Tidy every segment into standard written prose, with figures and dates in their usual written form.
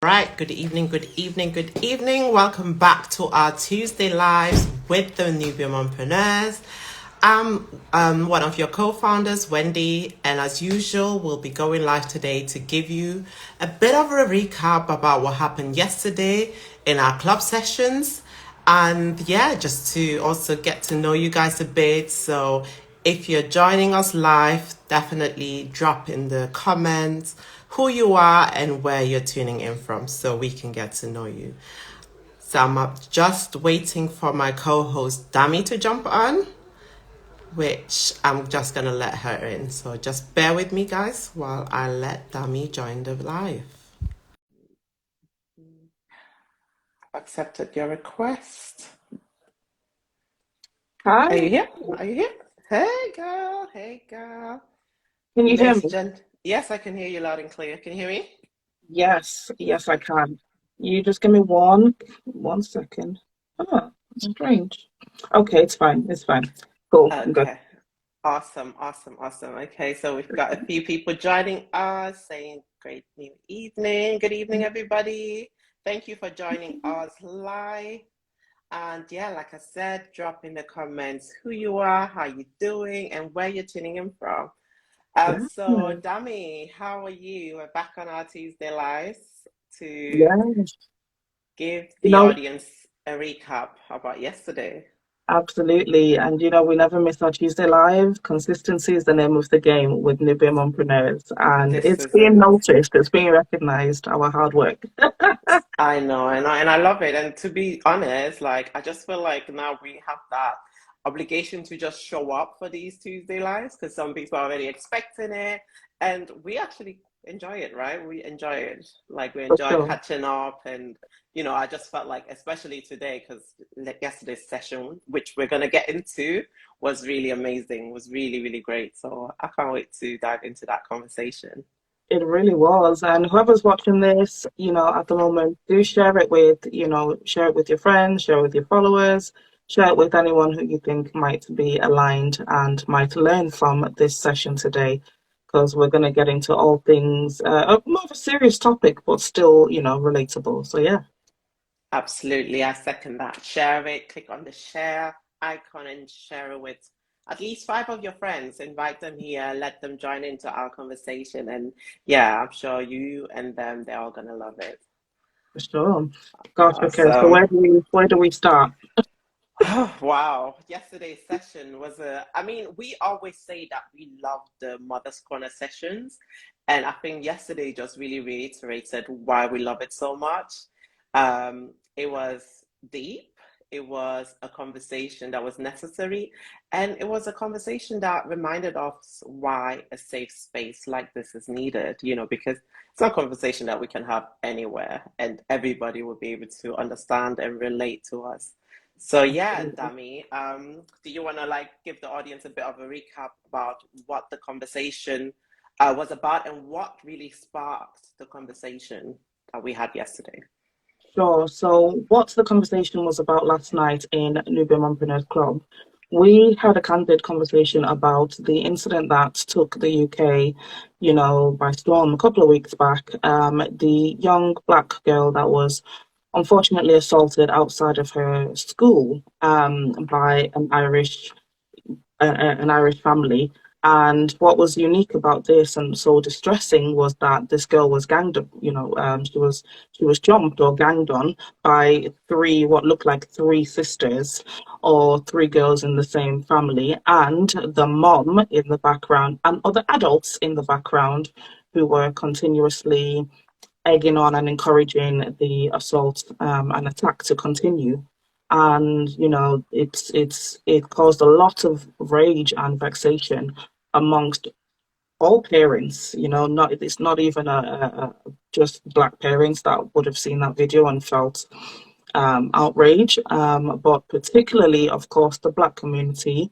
Right, good evening, good evening, good evening. Welcome back to our Tuesday lives with the Nubian Mompreneurs. I'm one of your co-founders, Wendy, and as usual, we'll be going live today to give you a bit of a recap about what happened yesterday in our club sessions. And yeah, just to also get to know you guys a bit. So if you're joining us live, definitely drop in the comments who you are and where you're tuning in from so we can get to know you. So I'm just waiting for my co-host Dami to jump on, which I'm just going to let her in. So just bear with me, guys, while I let Dami join the live. Accepted your request. Hi, Are you here? Are you here? Hey, girl. Hey, girl. can you hear Miss me? Jen. Yes, I can hear you loud and clear. Can you hear me? Yes, I can. You just give me one second. Oh, that's strange. Okay, it's fine. Cool, I'm good. Okay. Awesome, awesome, awesome. Okay, so we've got a few people joining us saying great new evening. Good evening, everybody. Thank you for joining us live. And yeah, like I said, drop in the comments who you are, how you doing, and where you're tuning in from. Yeah, So Dami, how are you? We're back on our Tuesday lives to yeah. give You the know, audience a recap about yesterday. absolutely. And we never miss our Tuesday live. Consistency is the name of the game with Nubian Mompreneurs, and This it's is being it. noticed, it's being recognized, our hard work. I know, and I love it. And to be honest, like I just feel like now we have that obligation to just show up for these Tuesday lives because some people are already expecting it, and we actually enjoy it, right? We enjoy it. Like we For enjoy sure. catching up, and I just felt like, especially today, because yesterday's session, which we're gonna get into, was really amazing. Was really, really great. So I can't wait to dive into that conversation. It really was. And whoever's watching this, at the moment, do share it share it with your friends, share it with your followers, share it with anyone who you think might be aligned and might learn from this session today. Because we're going to get into all things, more of a serious topic, but still, relatable. So, yeah, Absolutely, I second that. Share it, click on the share icon and share it with at least five of your friends. Invite them here, let them join into our conversation. And yeah, I'm sure you and them, they're all gonna love it. for sure. Gosh, okay. So, Awesome. where do we start? Oh, wow. Yesterday's session was I mean, we always say that we love the Mother's Corner sessions. And I think yesterday just really reiterated why we love it so much. It was deep. It was a conversation that was necessary. And it was a conversation that reminded us why a safe space like this is needed, because it's not a conversation that we can have anywhere and everybody will be able to understand and relate to us. So yeah, Dami, do you want to like give the audience a bit of a recap about what the conversation was about and what really sparked the conversation that we had yesterday? Sure. So, what the conversation was about last night in Nubian Mompreneurs Club, we had a candid conversation about the incident that took the UK, by storm a couple of weeks back. The young black girl that was unfortunately assaulted outside of her school by an Irish family. And what was unique about this and so distressing was that this girl was ganged up. She was jumped or ganged on by what looked like three sisters or three girls in the same family, and the mom in the background and other adults in the background who were continuously egging on and encouraging the assault and attack to continue. And it caused a lot of rage and vexation amongst all parents. Not it's not even just black parents that would have seen that video and felt outrage, but particularly, of course, the black community.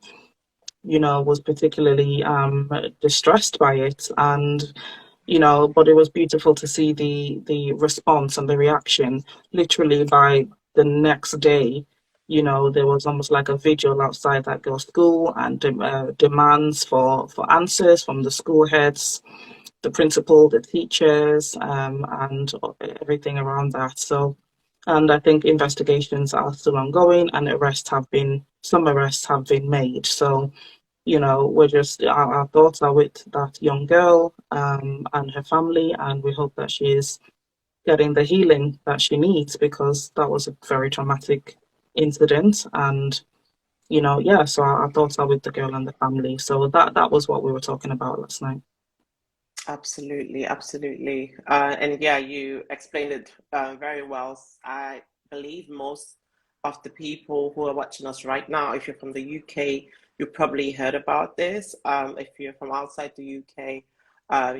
Was particularly distressed by it, and but it was beautiful to see the response and the reaction. Literally by the next day, there was almost like a vigil outside that girl's school and demands for answers from the school heads. the principal, the teachers, and everything around that. So, and I think investigations are still ongoing, and some arrests have been made. So, we're just our thoughts are with that young girl, and her family, and we hope that she is getting the healing that she needs, because that was a very traumatic incident. And yeah, so our thoughts are with the girl and the family. So that was what we were talking about last night. Absolutely, absolutely. And yeah, you explained it very well. I believe most of the people who are watching us right now, if you're from the UK, you probably heard about this. If you're from outside the UK,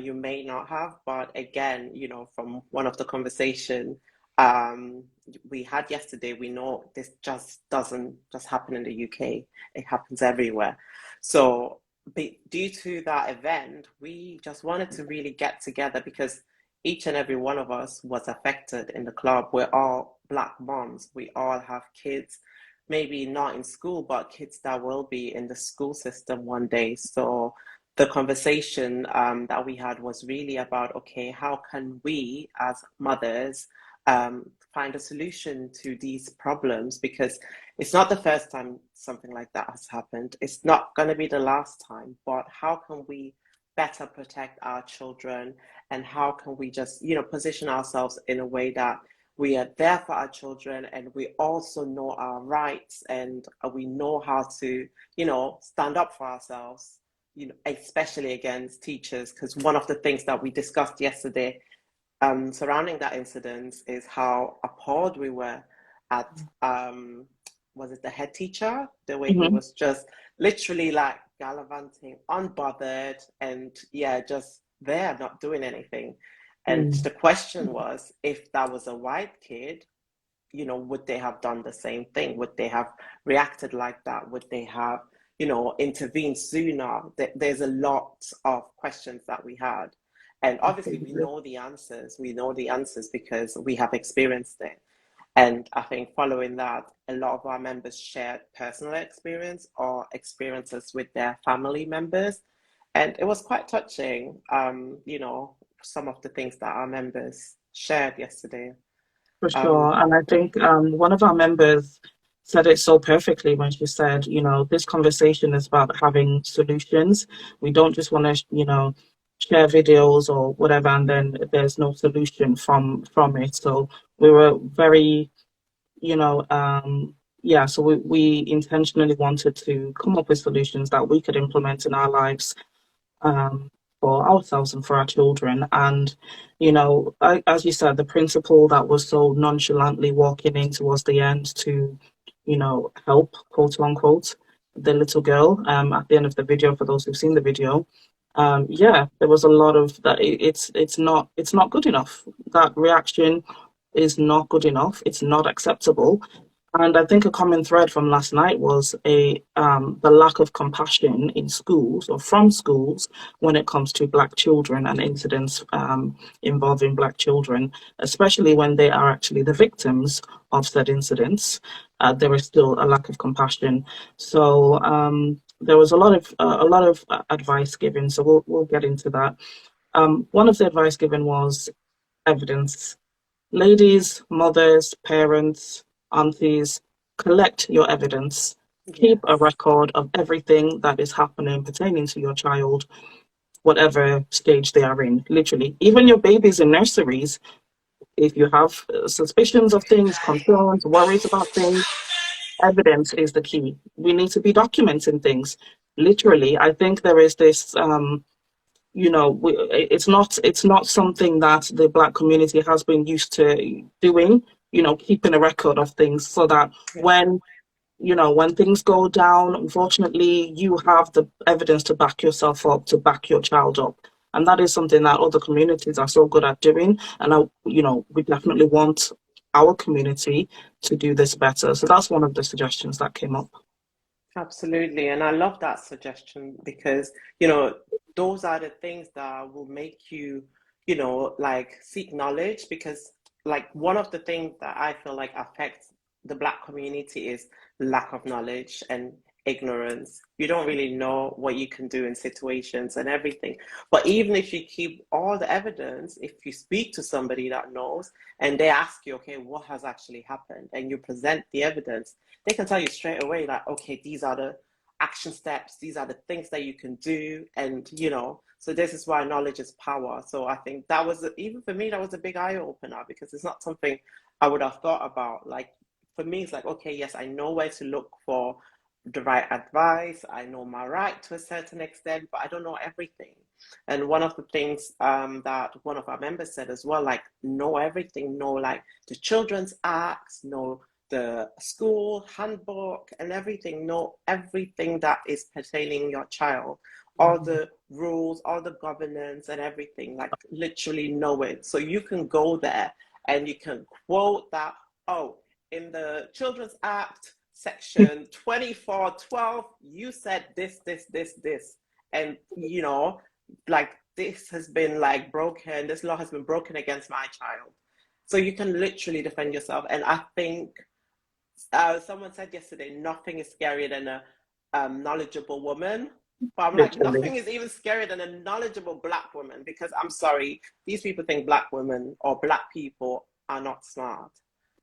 you may not have. But again, from one of the conversation um, we had yesterday, we know this just doesn't just happen in the UK. It happens everywhere. So due to that event, we just wanted to really get together because each and every one of us was affected in the club. We're all Black moms. We all have kids, maybe not in school, but kids that will be in the school system one day. So the conversation that we had was really about, okay, how can we as mothers find a solution to these problems? Because it's not the first time something like that has happened. It's not going to be the last time, but how can we better protect our children, and how can we just, position ourselves in a way that we are there for our children, and we also know our rights, and we know how to, stand up for ourselves, especially against teachers. Because one of the things that we discussed yesterday surrounding that incident is how appalled we were at was it the head teacher, the way he Hmm. was just literally like gallivanting, unbothered, and yeah, just there not doing anything. And Mm. the question was, if that was a white kid, would they have done the same thing? Would they have reacted like that? Would they have, intervened sooner? There's a lot of questions that we had. And obviously, we Absolutely. know the answers. We know the answers because we have experienced it. And I think following that, a lot of our members shared personal experience or experiences with their family members. And it was quite touching, some of the things that our members shared yesterday. For sure. Um, And I think one of our members said it so perfectly when she said, this conversation is about having solutions. We don't just want to, share videos or whatever, and then there's no solution from it. So we were very, you know, yeah, so we intentionally wanted to come up with solutions that we could implement in our lives, um, for ourselves and for our children. And, as you said, the principal that was so nonchalantly walking in towards the end to, help, quote unquote, the little girl, at the end of the video, for those who've seen the video. Yeah, there was a lot of that. It's not good enough. That reaction is not good enough. It's not acceptable. And I think a common thread from last night was the lack of compassion in schools or from schools when it comes to Black children and incidents involving Black children, especially when they are actually the victims of said incidents. There is still a lack of compassion. So there was a lot of advice given. So we'll get into that. One of the advice given was evidence. Ladies, mothers, parents, aunties, collect your evidence. Keep a yes, record of everything that is happening pertaining to your child, whatever stage they are in. Literally, even your babies in nurseries, if you have suspicions of things, concerns, worries about things, evidence is the key. We need to be documenting things. Literally, I think there is this it's not something that the Black community has been used to doing, keeping a record of things, so that yeah, when things go down, unfortunately, you have the evidence to back yourself up, to back your child up. And that is something that other communities are so good at doing. And we definitely want our community to do this better. So that's one of the suggestions that came up. absolutely. And I love that suggestion because, those are the things that will make you, like seek knowledge. Because, like, one of the things that I feel like affects the Black community is lack of knowledge. And ignorance. You don't really know what you can do in situations and everything. But even if you keep all the evidence, if you speak to somebody that knows and they ask you, okay, what has actually happened? And you present the evidence, they can tell you straight away, like, okay, these are the action steps, these are the things that you can do. And, so this is why knowledge is power. So I think that was, even for me, that was a big eye opener because it's not something I would have thought about. Like, for me, it's like, okay, yes, I know where to look for the right advice. I know my right to a certain extent, but I don't know everything. And one of the things that one of our members said as well, like, know everything, know like the children's acts, know the school handbook and everything, know everything that is pertaining your child, all the rules, all the governance and everything, like literally know it. So you can go there and you can quote that, oh, in the Children's Act, section 2412, you said this. And, like this has been like broken, this law has been broken against my child. So you can literally defend yourself. And I think someone said yesterday, nothing is scarier than a knowledgeable woman. But I'm like, Literally. nothing is even scarier than a knowledgeable Black woman because I'm sorry, these people think Black women or Black people are not smart.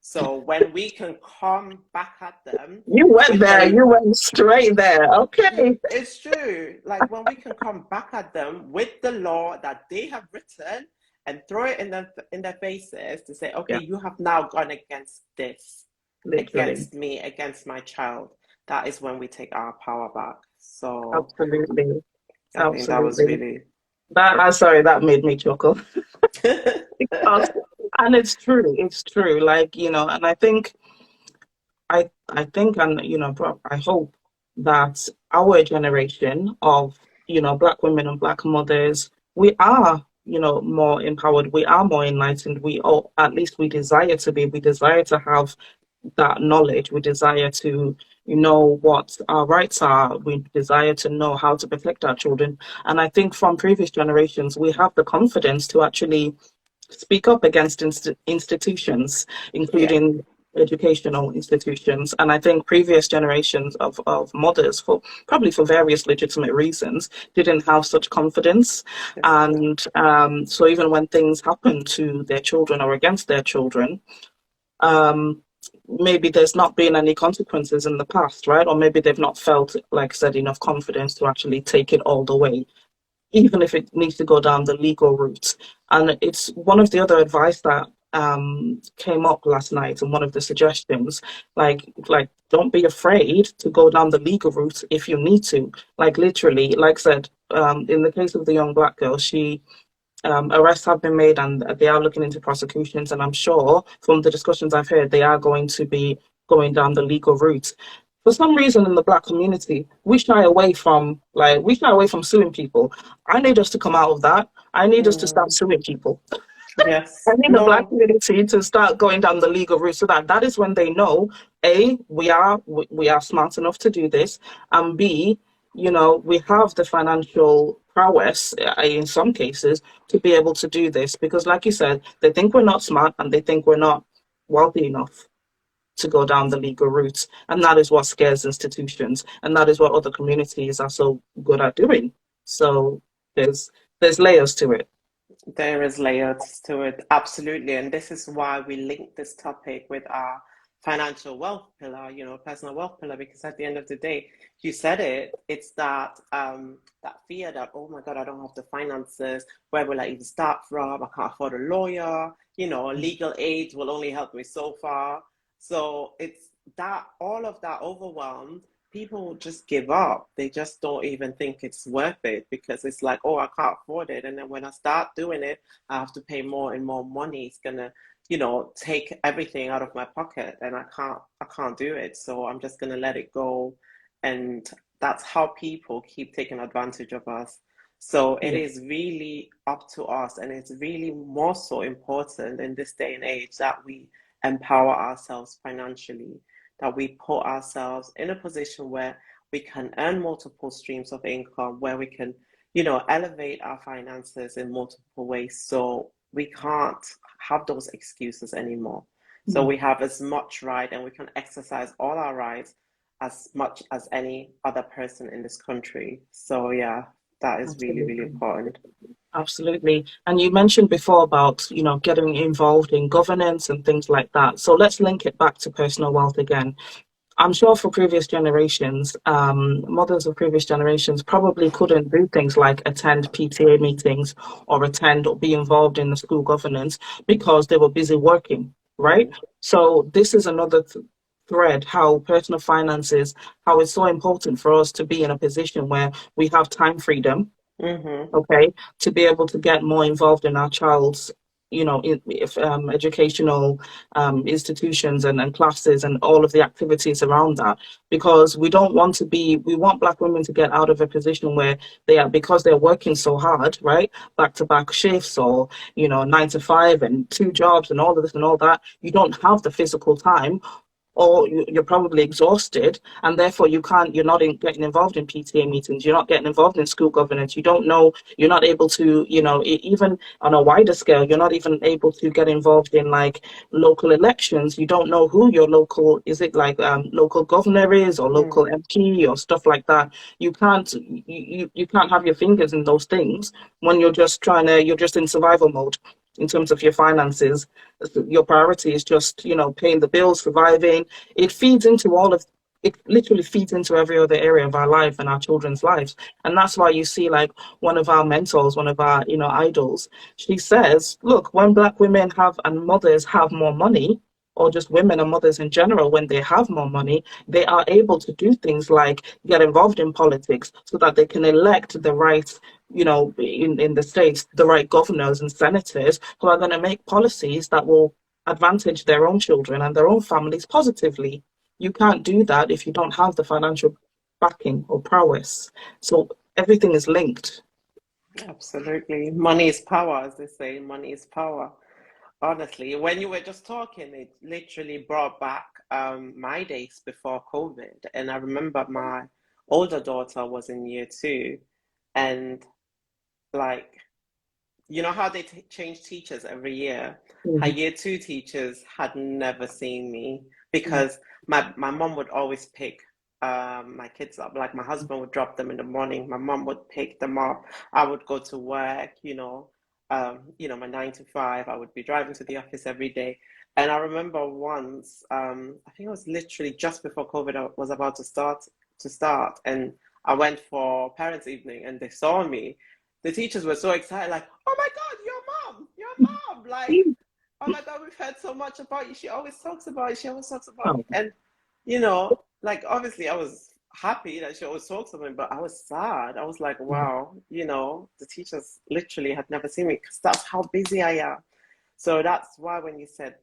So when we can come back at them You went with there. the, You went straight there. Okay. it's true, like when we can come back at them with the law that they have written and throw it in their faces to say, okay, Yeah, you have now gone against this, literally. against me, against my child. That is when we take our power back. So Absolutely. I think that was Absolutely. really, That, I'm sorry, that made me chuckle. Because, and it's true. It's true. Like, and I think, and I hope that our generation of Black women and Black mothers, we are more empowered. We are more enlightened. We all, at least we desire to be. We desire to have that knowledge. We desire to know what our rights are. We desire to know how to protect our children. And I think from previous generations, we have the confidence to actually speak up against institutions, yeah, including educational institutions. And I think previous generations of mothers, for probably for various legitimate reasons, didn't have such confidence. that's true. And so even when things happen to their children or against their children, um, maybe there's not been any consequences in the past, right? Or maybe they've not felt, like I said, enough confidence to actually take it all the way, even if it needs to go down the legal route. And it's one of the other advice that came up last night, and one of the suggestions, like don't be afraid to go down the legal route if you need to. Like literally, like I said, in the case of the young Black girl, she arrests have been made and they are looking into prosecutions. And I'm sure from the discussions I've heard, they are going to be going down the legal route. For some reason in the Black community, we shy away from suing people. I need us to come out of that. I need us to start Mm, suing people. I yes, need the Black no, community to start going down the legal route so that is when they know, A, we are smart enough to do this, and B, we have the financial prowess in some cases to be able to do this. Because like you said, they think we're not smart and they think we're not wealthy enough to go down the legal route. And that is what scares institutions. And that is what other communities are so good at doing. So there's layers to it. there is layers to it, absolutely. And this is why we link this topic with our financial wealth pillar, personal wealth pillar, because at the end of the day, you said it, it's that fear that, oh my God, I don't have the finances. Where will I even start from? I can't afford a lawyer, legal aid will only help me so far. So it's that all of that overwhelm, people just give up. They just don't even think it's worth it because it's like, oh, I can't afford it. And then when I start doing it, I have to pay more and more money. It's gonna, take everything out of my pocket and I can't do it. So I'm just gonna let it go. And that's how people keep taking advantage of us. So it Yeah. is really up to us, and it's really more so important in this day and age that we empower ourselves financially, that we put ourselves in a position where we can earn multiple streams of income, where we can, elevate our finances in multiple ways. So we can't have those excuses anymore. So Mm. we have as much right and we can exercise all our rights as much as any other person in this country. So yeah, that is really, really Absolutely. important. Absolutely. And you mentioned before about, getting involved in governance and things like that. So let's link it back to personal wealth again. I'm sure for previous generations, mothers of previous generations probably couldn't do things like attend PTA meetings or attend or be involved in the school governance because they were busy working, right? Mm. So this is another thread, how personal finances, how it's so important for us to be in a position where we have time freedom, Mm-hmm. okay, to be able to get more involved in our child's, educational institutions and classes and all of the activities around that. Because we want Black women to get out of a position where because they're working so hard, right, back to back shifts or, 9 to 5 and two jobs and all of this and all that, you don't have the physical time or you're probably exhausted and therefore you're not getting involved in PTA meetings, you're not getting involved in school governance, you don't know, you're not able to, even on a wider scale, you're not even able to get involved in like local elections. You don't know who your local, is it like local governor is or local Mm. MP or stuff like that. You can't have your fingers in those things when you're just in survival mode in terms of your finances. Your priority is just, paying the bills, surviving. It feeds into all of it literally feeds into every other area of our life and our children's lives. And that's why you see like one of our mentors, one of our, idols, she says, look, when Black women have and mothers have more money, or just women and mothers in general, when they have more money, they are able to do things like get involved in politics so that they can elect the right, in the states, the right governors and senators who are going to make policies that will advantage their own children and their own families positively. You can't do that if you don't have the financial backing or prowess. So everything is linked. Absolutely. Money is power, as they say. Money is power. Honestly, when you were just talking, it literally brought back my days before COVID. And I remember my older daughter was in year two, and like, you know how they change teachers every year? Her Mhm. year two teachers had never seen me because my mom would always pick my kids up. Like my husband would drop them in the morning, my mom would pick them up. I would go to work, my 9 to 5. I would be driving to the office every day. And I remember once, I think it was literally just before COVID was about to start, and I went for parents' evening, and they saw me. The teachers were so excited, like, "Oh my God, your mom!" Like, "Oh my God, we've heard so much about you. She always talks about you. She always talks about you." Oh, And like obviously, I was happy that she always talks about me, but I was sad. I was like, "Wow, the teachers literally had never seen me because that's how busy I am." So that's why when you said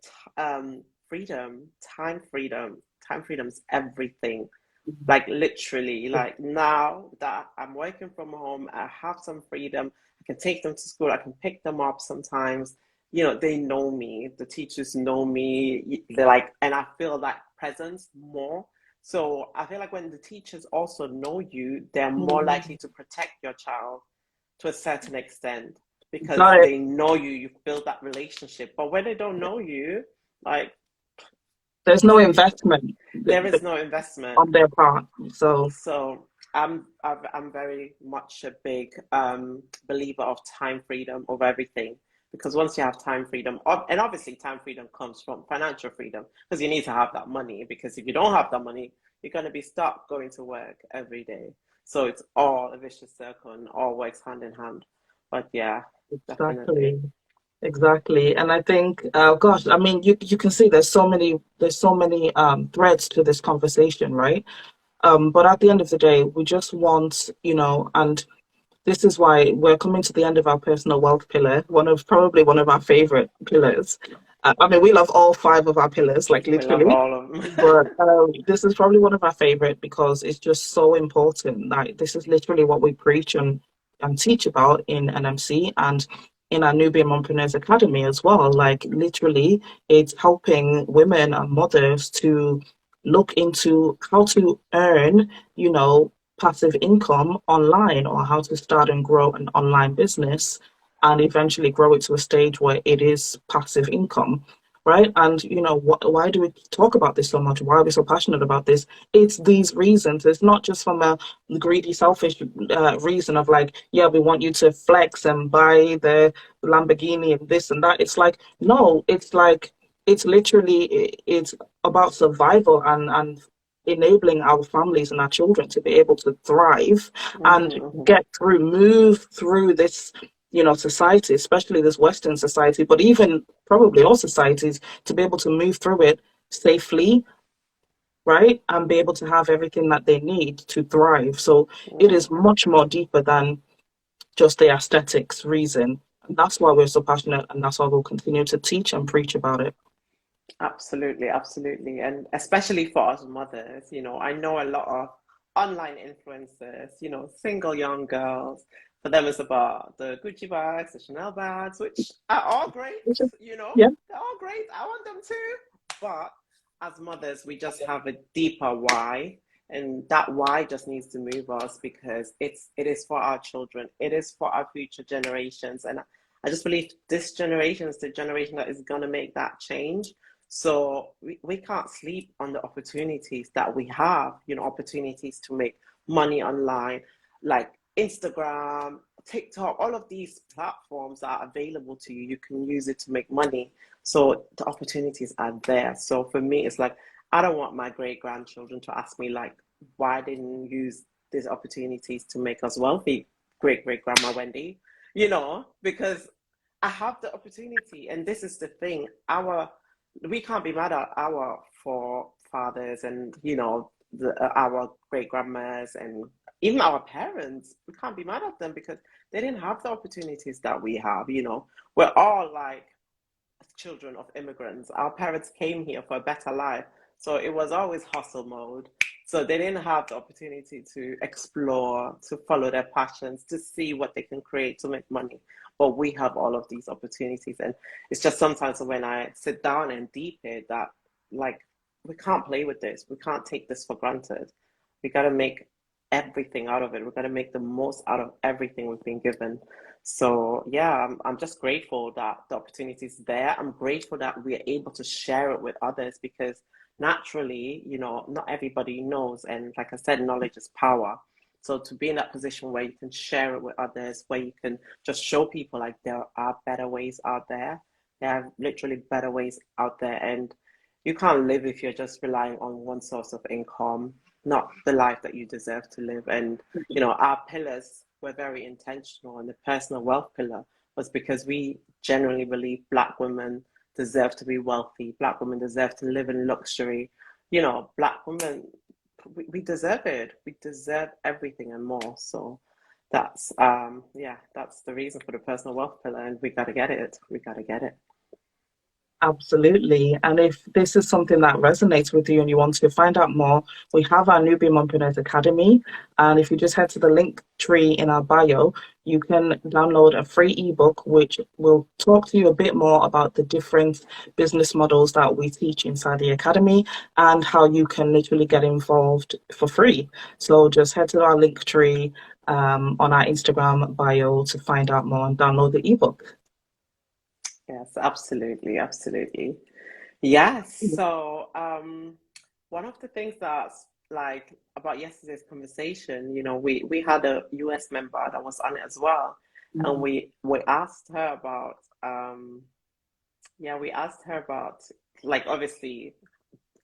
freedom, time freedom is everything. Like literally, like now that I'm working from home, I have some freedom. I can take them to school. I can pick them up sometimes. They know me. The teachers know me. They're like, and I feel that presence more. So I feel like when the teachers also know you, they're more likely to protect your child to a certain extent because got it. they know you. You've built that relationship. But when they don't know you, like There's no investment there is no investment. on their part. So So I'm very much a big believer of time freedom of everything, because once you have time freedom, and obviously time freedom comes from financial freedom, because you need to have that money, because if you don't have that money, you're going to be stuck going to work every day. So it's all a vicious circle and all works hand in hand. But yeah, definitely. exactly. Exactly. And I think, gosh, I mean, you can see there's so many threads to this conversation, right? But at the end of the day, we just want, and this is why we're coming to the end of our personal wealth pillar, probably one of our favorite pillars. I mean, we love all five of our pillars, like We love literally, all of them. but this is probably one of our favorite because it's just so important. Like this is literally what we preach and teach about in NMC and in our Nubian Mompreneurs Academy as well. Like literally, it's helping women and mothers to look into how to earn, passive income online or how to start and grow an online business and eventually grow it to a stage where it is passive income. right? And why do we talk about this so much? Why are we so passionate about this? It's these reasons. It's not just from a greedy, selfish reason of like, yeah, we want you to flex and buy the Lamborghini and this and that. It's like, no, it's like, it's literally, it's about survival and enabling our families and our children to be able to thrive and Mm-hmm. move through this, society, especially this Western society, but even probably all societies, to be able to move through it safely, right? And be able to have everything that they need to thrive. So it is much more deeper than just the aesthetics reason. And that's why we're so passionate, and that's why we'll continue to teach and preach about it. Absolutely, absolutely. And especially for us mothers, I know a lot of online influencers, single young girls. For them, it's about the Gucci bags, the Chanel bags, which are all great, Yeah. they're all great. I want them too. But as mothers, we just have a deeper why. And that why just needs to move us because it is for our children, it is for our future generations. And I just believe this generation is the generation that is going to make that change. So we can't sleep on the opportunities that we have, opportunities to make money online, like Instagram, TikTok, all of these platforms are available to you. You can use it to make money. So the opportunities are there. So for me, it's like, I don't want my great grandchildren to ask me, like, why didn't you use these opportunities to make us wealthy, great great grandma Wendy? Because I have the opportunity. And this is the thing, we can't be mad at our forefathers and our great grandmas and even our parents. We can't be mad at them because they didn't have the opportunities that we have. We're all like children of immigrants. Our parents came here for a better life, so it was always hustle mode. So they didn't have the opportunity to explore, to follow their passions, to see what they can create to make money. But we have all of these opportunities. And it's just sometimes when I sit down and deep it that, like, we can't play with this. We can't take this for granted. We got to make everything out of it. We got to make the most out of everything we've been given. So yeah, I'm just grateful that the opportunity is there. I'm grateful that we are able to share it with others because naturally, not everybody knows. And like I said, knowledge is power. So to be in that position where you can share it with others, where you can just show people like there are better ways out there. There are literally better ways out there. And you can't live if you're just relying on one source of income, not the life that you deserve to live. And, our pillars were very intentional. And the personal wealth pillar was because we genuinely believe Black women deserve to be wealthy. Black women deserve to live in luxury. Black women, we deserve it. We deserve everything and more. So that's that's the reason for the personal wealth pillar, and we got to get it. We got to get it. Absolutely. And if this is something that resonates with you and you want to find out more, we have our Nubian Mompreneurs Academy. And if you just head to the link tree in our bio, you can download a free ebook which will talk to you a bit more about the different business models that we teach inside the academy and how you can literally get involved for free. So just head to our link tree on our Instagram bio to find out more and download the ebook. Yes, absolutely, absolutely. Yes. So, one of the things that's like about yesterday's conversation, we had a US member that was on it as well, and Mhm. we asked her about, we asked her about, like, obviously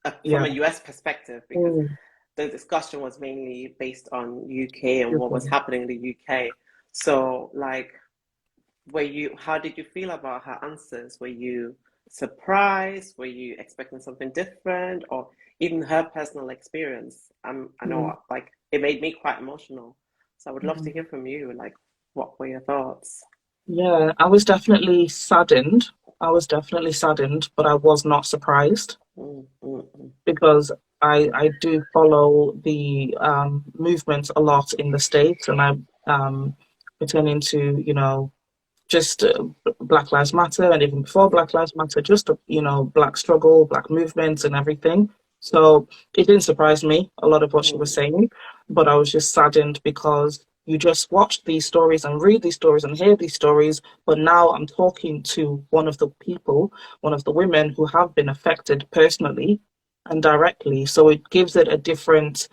from Yeah. a US perspective because Mm. the discussion was mainly based on UK and what was Okay. happening in the UK. So, like, how did you feel about her answers? Were you surprised? Were you expecting something different? Or even her personal experience? I Mm. know, like, it made me quite emotional. So I would love to Mhm. hear from you. Like, what were your thoughts? Yeah, I was definitely saddened. I was definitely saddened, but I was not surprised Mm, mm, mm, because I do follow the movement a lot in the States, and I pertaining to just Black Lives Matter, and even before Black Lives Matter, just Black struggle, Black movements, and everything. So it didn't surprise me a lot of what she was mm, saying, but I was just saddened because You just watch these stories and read these stories and hear these stories, but now I'm talking to one of the people, one of the women who have been affected personally and directly. So it gives it a different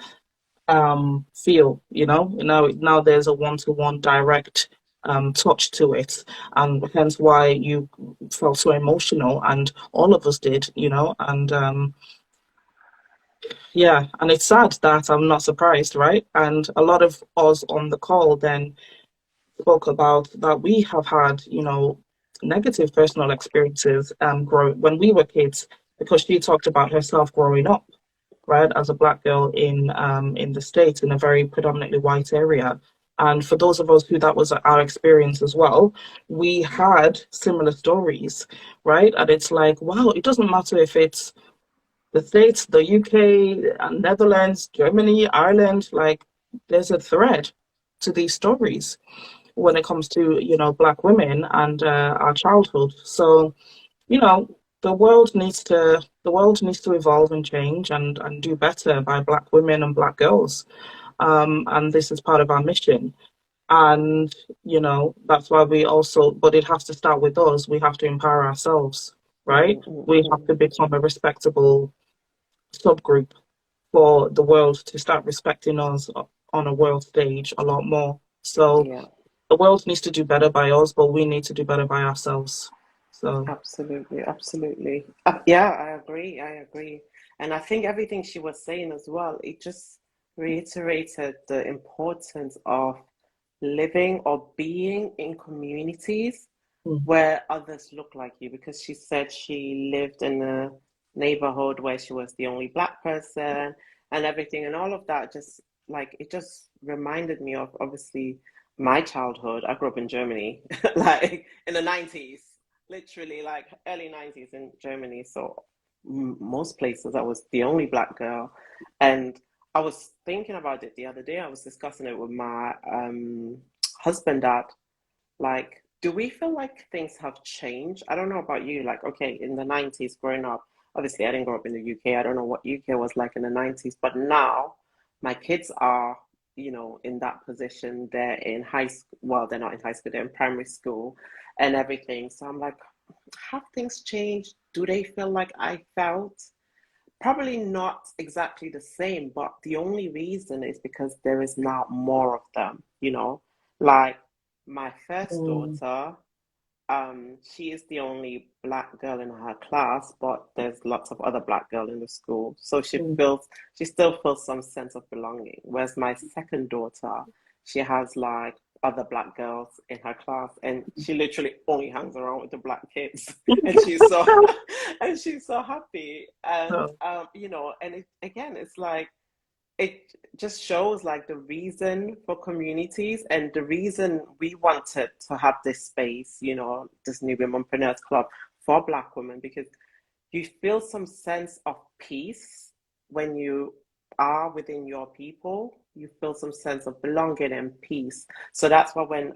feel, now there's a one-to-one direct touch to it, and hence why you felt so emotional, and all of us did, and yeah, and it's sad that I'm not surprised, right? And a lot of us on the call then spoke about that we have had, negative personal experiences growing when we were kids, because she talked about herself growing up, right, as a black girl in the States, in a very predominantly white area. And for those of us who that was our experience as well, we had similar stories, right? And it's like, wow, it doesn't matter if it's the States, the UK, Netherlands, Germany, Ireland, like there's a thread to these stories when it comes to, black women and our childhood. So, you know, the world needs to evolve and change and do better by black women and black girls. And this is part of our mission. And, that's why but it has to start with us. We have to empower ourselves, right? We have Mm-mm-mm. to become a respectable subgroup for the world to start respecting us on a world stage a lot more. So Yeah. the world needs to do better by us, but we need to do better by ourselves. So, Absolutely, absolutely. Yeah, I agree. I agree. And I think everything she was saying as well, it just reiterated the importance of living or being in communities mm, where others look like you. Because she said she lived in a neighborhood where she was the only black person and everything, and all of that just like it just reminded me of obviously my childhood. I grew up in Germany, like in the 90s, literally like early 90s in Germany. So most places I was the only black girl. And I was thinking about it the other day. I was discussing it with my husband that like, do we feel like things have changed? I don't know about you. Like, okay, in the 90s growing up, obviously I didn't grow up in the UK. I don't know what UK was like in the 90s, but now my kids are, in that position. They're in high school. Well, they're not in high school, they're in primary school and everything. So I'm like, have things changed? Do they feel like I felt? Probably not exactly the same, but the only reason is because there is now more of them. Like my first mm, daughter, she is the only black girl in her class, but there's lots of other black girls in the school. So mm, she still feels some sense of belonging. Whereas my second daughter, she has like other black girls in her class, and she literally only hangs around with the black kids, and she's so and she's so happy. And so, and again, it's like it just shows like the reason for communities and the reason we wanted to have this space, this New Womenpreneurs Club for Black women, because you feel some sense of peace when you are within your people. You feel some sense of belonging and peace. So that's why when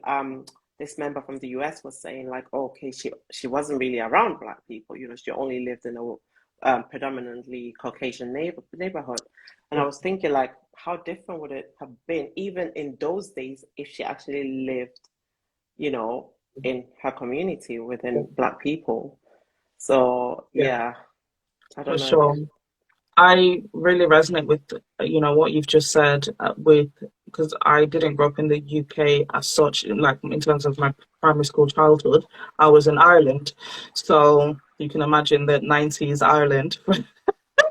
this member from the US was saying like, oh, okay, she wasn't really around black people. She only lived in a predominantly Caucasian neighborhood. And I was thinking like, how different would it have been even in those days if she actually lived, you know, in her community within black people. So yeah, yeah, I for don't know if sure. I really resonate with what you've just said with because I didn't grow up in the UK as such, like in terms of my primary school childhood. I was in Ireland, so you can imagine that 90s Ireland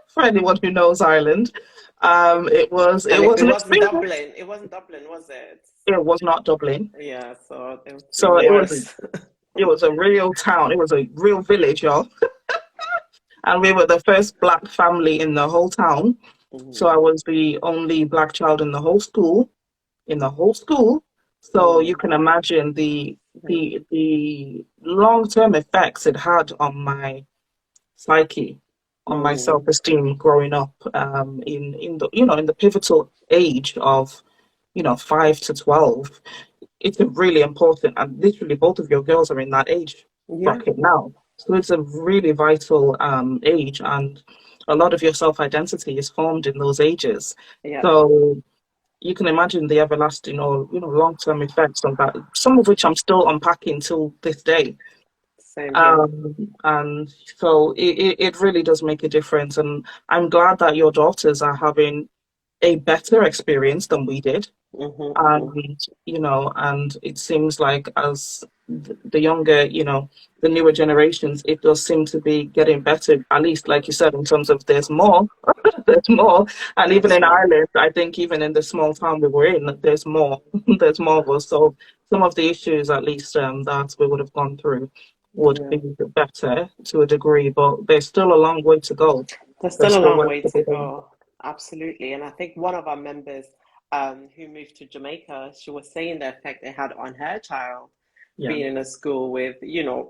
for anyone who knows Ireland. It was and it it was an wasn't experience. Dublin. It wasn't Dublin, was it? It was not Dublin, Yeah, so it was so even it was worse. it was a real town. It was a real village, y'all, and we were the first black family in the whole town. So I Mm, was the only black child in the whole school, in the whole school. So you mm, can imagine the long-term effects it had on my psyche, on my mm, self-esteem growing up, in the in the pivotal age of 5 to 12. It's a really important, and literally both of your girls are in that age yeah, bracket now. So it's a really vital age, and a lot of your self identity is formed in those ages. yeah. So you can imagine the everlasting or long-term effects of that. Some of which I'm still unpacking till this day. Same here. And so it really does make a difference. And I'm glad that your daughters are having a better experience than we did. Hmm. And it seems like as the younger, the newer generations, it does seem to be getting better, at least like you said, in terms of there's more, there's more. And even There's in more. Ireland, I think even in the small town we were in, there's more, there's more of us. So some of the issues, at least that we would have gone through, would Yeah. be better to a degree, but there's still a long way to go. There's There's still a still long work way to to be done. go. Absolutely. And I think one of our members who moved to Jamaica, she was saying the effect it had on her child Yeah, being in a school with,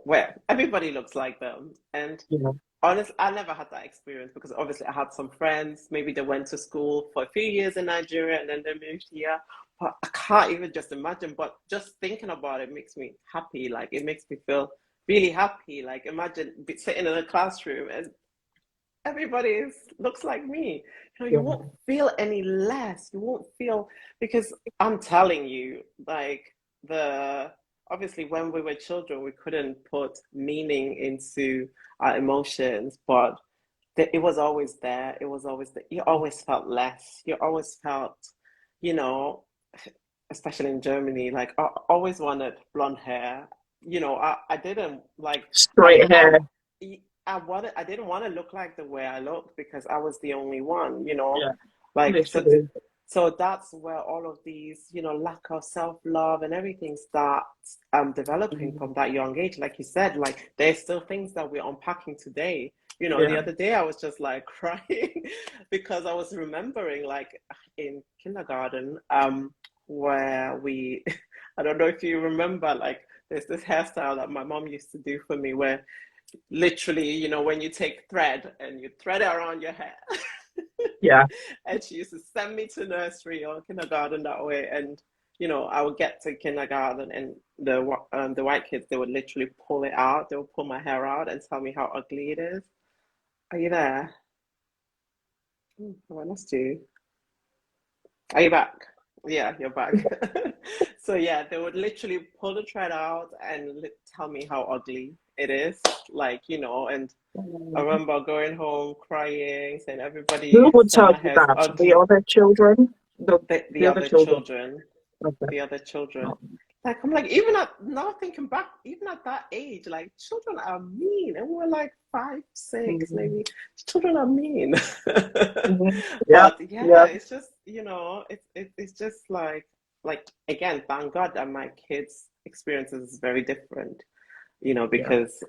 where everybody looks like them. And yeah, honestly, I never had that experience because obviously I had some friends, maybe they went to school for a few years in Nigeria and then they moved here. But I can't even just imagine. But just thinking about it makes me happy. Like it makes me feel really happy. Like imagine sitting in a classroom and everybody looks like me. You yeah. won't feel any less. You won't feel because I'm telling you, like the obviously when we were children, we couldn't put meaning into our emotions, but it was always there. It was always there. You always felt less. You always felt, you know, especially in Germany, like I always wanted blonde hair. I didn't like Straight hair. I didn't want to look like the way I looked because I was the only one, Yeah, like literally. so that's where all of these, lack of self-love and everything starts developing Mm, from that young age. Like you said, like there's still things that we're unpacking today. yeah. The other day I was just like crying because I was remembering like in kindergarten, where we I don't know if you remember, like there's this hairstyle that my mom used to do for me where literally, when you take thread and you thread it around your hair. Yeah. And she used to send me to nursery or kindergarten that way. And, I would get to kindergarten and the white kids, they would literally pull it out. They would pull my hair out and tell me how ugly it is. Are you there? I lost you. Are you back? Yeah, you're back. So yeah, they would literally pull the thread out and tell me how ugly it is. Like, and I Mm. remember going home crying, saying Who everybody would said tell my you hair's that? The ugly. other children? The The other other children. children, Okay. the other children. Oh, Like I'm like, even at now thinking back, even at that age, like children are mean. And we're like 5, 6, mm, maybe. Children are mean. mhm. Yeah, But yeah, yeah, it's just, it's just like again, thank God that my kids' experiences is very different, yeah, because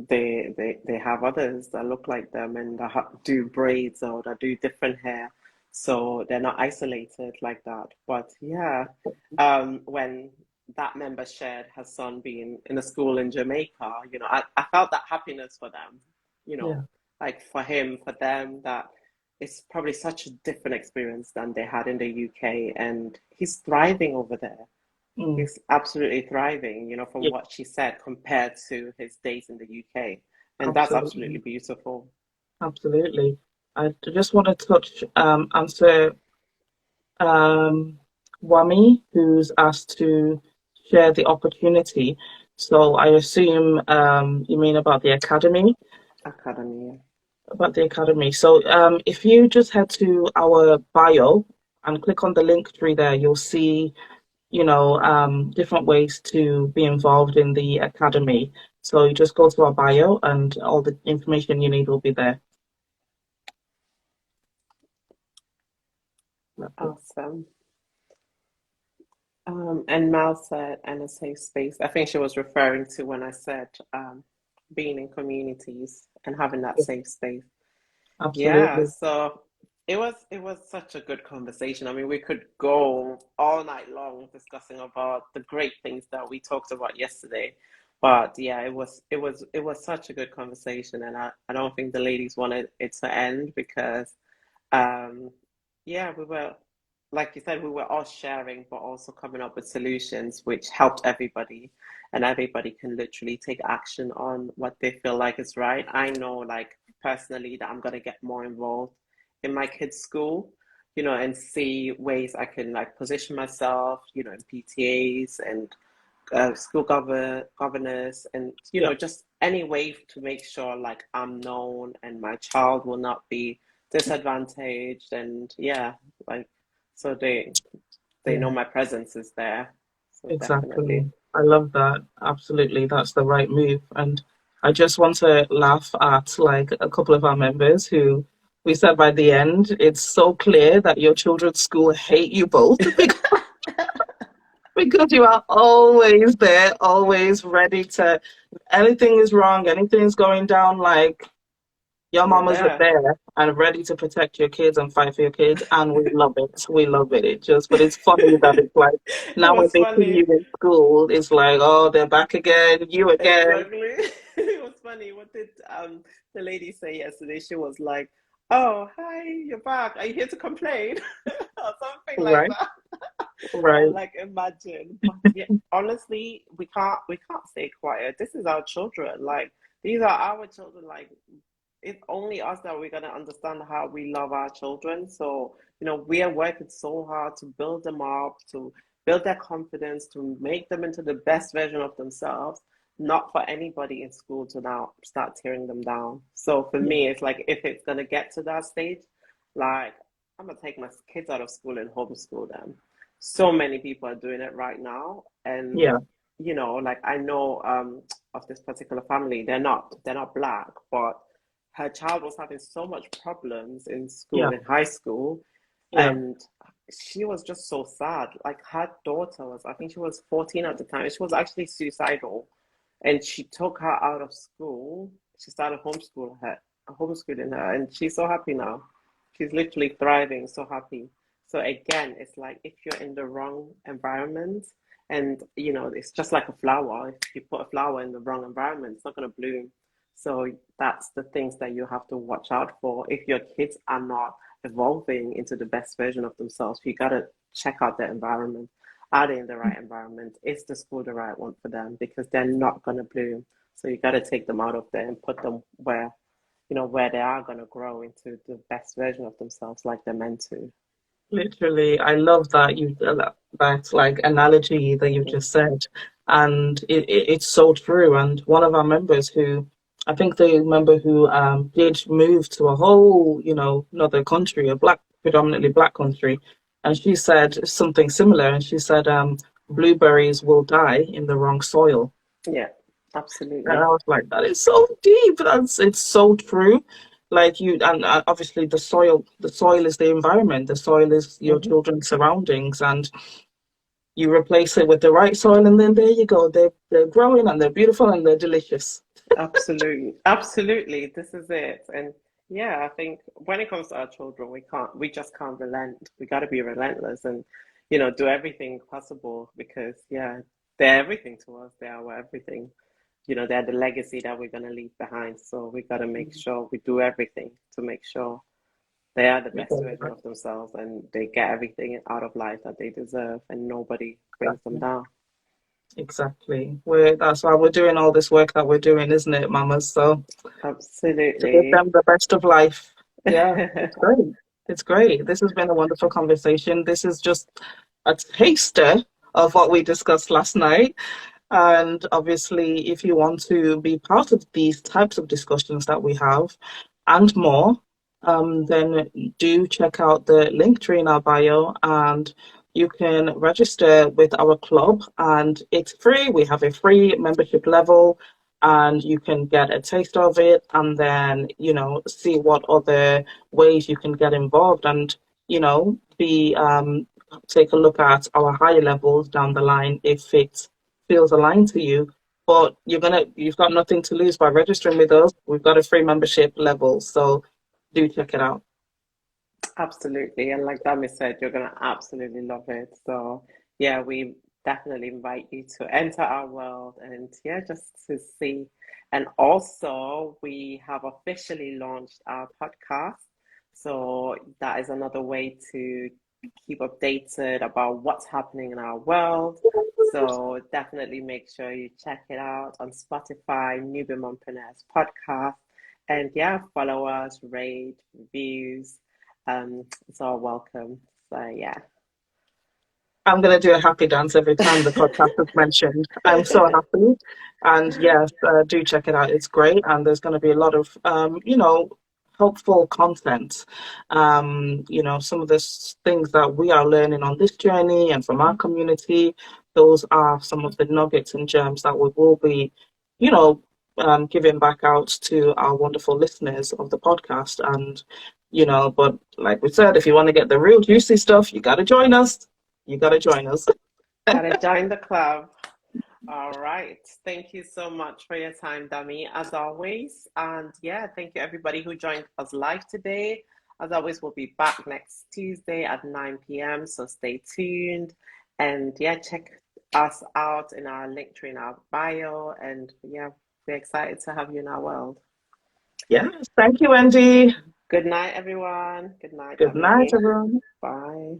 they have others that look like them and that do braids or that do different hair, so they're not isolated like that. But yeah, when that member shared her son being in a school in Jamaica, I felt that happiness for them, you yeah, know, like for him, for them, that it's probably such a different experience than they had in the UK, and he's thriving over there. mm, He's absolutely thriving, from yeah, what she said compared to his days in the UK. And that's absolutely absolutely, beautiful. absolutely. I just want to answer um, Wami, who's asked to share the opportunity. So I assume you mean Academy. about the academy. So if you just head to our bio and click on the link tree there, you'll see, different ways to be involved in the academy. So you just go to our bio and all the information you need will be there. Awesome. And Mal said, and a safe space. I think she was referring to when I said being in communities and having that Yeah, safe space. Yeah, absolutely. so it was such a good conversation. I mean, we could go all night long discussing about the great things that we talked about yesterday. But yeah, it was such a good conversation, and I don't think the ladies wanted it to end because um yeah, we were, like you said, we were all sharing but also coming up with solutions which helped everybody, and everybody can literally take action on what they feel like is right. I know, like personally, that I'm going to get more involved in my kids' school. and see ways I can like position myself, in PTAs and school governors, and Yeah, just any way to make sure like I'm known and my child will not be disadvantaged, and yeah, like so they know yeah, my presence is there. So definitely. exactly. I love that. Absolutely. That's the right move. And I just want to laugh at like a couple of our members who we said by the end, it's so clear that your children's school hate you both because you are always there, always ready to, anything is wrong, anything is going down, like your You're mamas are there. there and ready to protect your kids and fight for your kids, and we love it. We love it. It just, but it's funny that it's like It now when was they see funny. you in school, it's like, oh, they're back again, you again. Exactly. It was funny. What did the lady say yesterday? She was like, "Oh, hi, you're back. Are you here to complain?" Or something like Right, that. right. Like imagine. But yeah, honestly, we can't stay quiet. This is our children. Like these are our children. Like it's only us that we're gonna understand how we love our children. So, we are working so hard to build them up, to build their confidence, to make them into the best version of themselves, not for anybody in school to now start tearing them down. So for Yeah, me, it's like if it's gonna get to that stage, like I'm gonna take my kids out of school and homeschool them. So many people are doing it right now, and yeah, like I know of this particular family. They're not black, but her child was having so much problems in yeah, school, in high school, yeah. and she was just so sad. Like her daughter was, I think she was 14 at the time. She was actually suicidal, and she took her out of school. She started homeschooling her, and she's so happy now. She's literally thriving, so happy. So again, it's like if you're in the wrong environment, and it's just like a flower. If you put a flower in the wrong environment, it's not going to bloom. So that's the things that you have to watch out for. If your kids are not evolving into the best version of themselves, you got to check out their environment. Are they in the right environment? Is the school the right one for them? Because they're not going to bloom. So you got to take them out of there and put them where they are going to grow into the best version of themselves, like they're meant to. Literally, I love that that like analogy that you've Mm. just said, and it's so true. And one of our members who, I think the member who did move to a whole, another country, a predominantly black country, and she said something similar. And she said, blueberries will die in the wrong soil. Yeah, And I absolutely. was like, that is so deep. It's so true. Like you, and obviously the soil is the environment. The soil is your Hmm. children's surroundings, and you replace it with the right soil, and then there you go. They're growing and they're beautiful and they're delicious. Absolutely. Absolutely. This is it. And yeah, I think when it comes to our children, we just can't relent. We got to be relentless and, do everything possible because, yeah, they're everything to us. They are our everything. They're the legacy that we're going to leave behind. So we got to make sure we do everything to make sure they are the best version of themselves and they get everything out of life that they deserve and nobody brings them Exactly. down. Exactly. That's why we're doing all this work that we're doing, isn't it, mamas? So to give Absolutely. them the best of life. Yeah, it's great. It's great. This has been a wonderful conversation. This is just a taster of what we discussed last night. And obviously, if you want to be part of these types of discussions that we have and more, then do check out the link tree in our bio and you can register with our club and it's free. We have a free membership level and you can get a taste of it and then, see what other ways you can get involved and, be take a look at our higher levels down the line if it feels aligned to you. But you've got nothing to lose by registering with us. We've got a free membership level, so do check it out. Absolutely. And like Dami said, you're going to absolutely love it. So, yeah, we definitely invite you to enter our world and, yeah, just to see. And also, we have officially launched our podcast. So, that is another way to keep updated about what's happening in our world. So, definitely make sure you check it out on Spotify, Newbie Mompreneurs Podcast. And yeah, follow us, rate, reviews, it's all welcome. So yeah. I'm going to do a happy dance every time the podcast is mentioned. I'm so happy. And yes, do check it out. It's great. And there's going to be a lot of, helpful content. Some of the things that we are learning on this journey and from our community, those are some of the nuggets and gems that we will be, you know, giving back out to our wonderful listeners of the podcast. And, but like we said, if you want to get the real juicy stuff, you got to join us. You got to join us. Gotta join the club. All right. Thank you so much for your time, Dami, as always. And yeah, thank you everybody who joined us live today. As always, we'll be back next Tuesday at 9 p.m. So stay tuned. And yeah, check us out in our link tree in our bio. And yeah, we're excited to have you in our world. Yes. Thank you, Wendy. Good night, everyone. Good night, Good night, Dami. everyone. Bye.